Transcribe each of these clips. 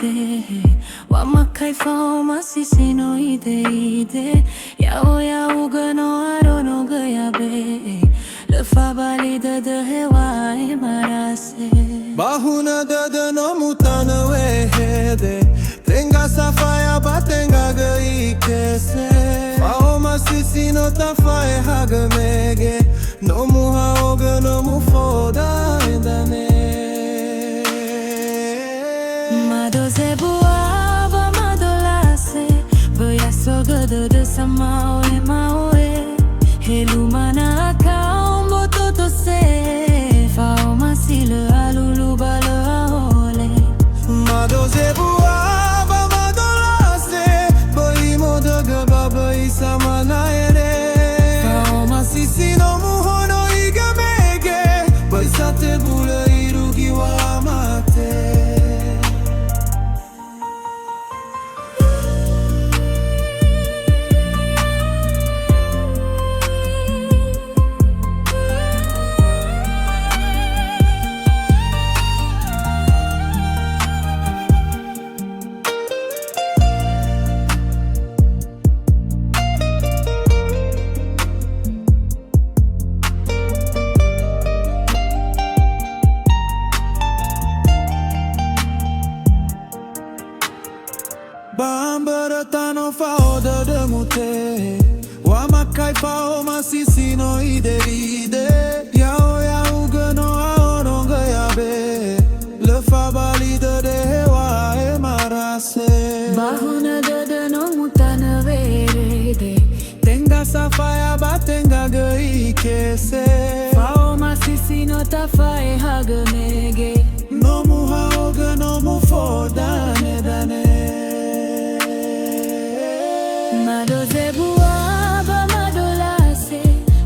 te Wamakai faoma sisi no ide Yao yao gano aro no gayabe Le fabali de hewa e marase Bahuna de no mutana wehede Tenga safaya batenga gai kese Faoma sisi no tafae hagamege No muha oga no mufoda endane Madoze buaba madolase Baya soga de samao e maoe Helumana kaombo toto se Faoma sile alulu bale ahole Madoze buaba madolase Bai modaga baba isamana ere Faoma sisi no muho no igamege Bai sate bula irugi wa amate Bambara tano faoda de mute Wamakai faoma sisi no ide Yao yao gano aoronga yabe Le fabali de hewa e marase Bahuna de no mutana verede Tenga safaya batenga gai kese Faoma sisi no tafae hagamege No muha oga no mufoda nedane Madoze buaba madolase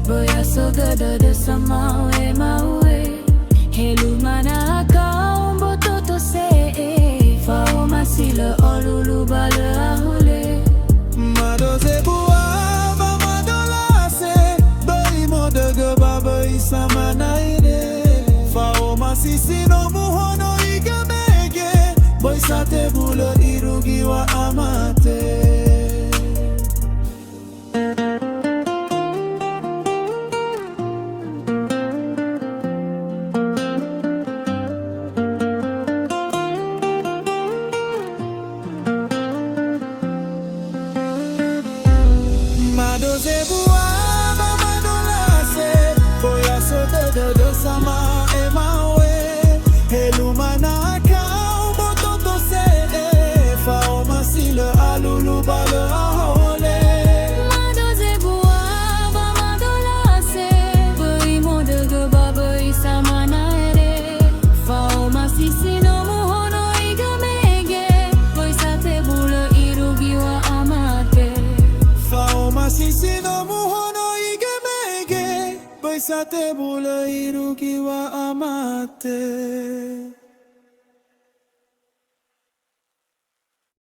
Boya soga de samao e maue Helumana kaombo toto se Faoma sile olulu bale ahole Madoze buaba madolase Bai modaga baba isamana ere Faoma sisi no muho no igamege Bai sate bula irugi wa amate Madoze buaba madolase Boya soda de sama e mawe Helumana kaombo toto se Faoma sile alulu bale ahole Madoze buaba madolase Bai modaga baba isamana ere Faoma sisi no muho no igamege Bai sate bula irugi wa amate Faoma sisi no muho no igemege Bai sate bula irugi wa amate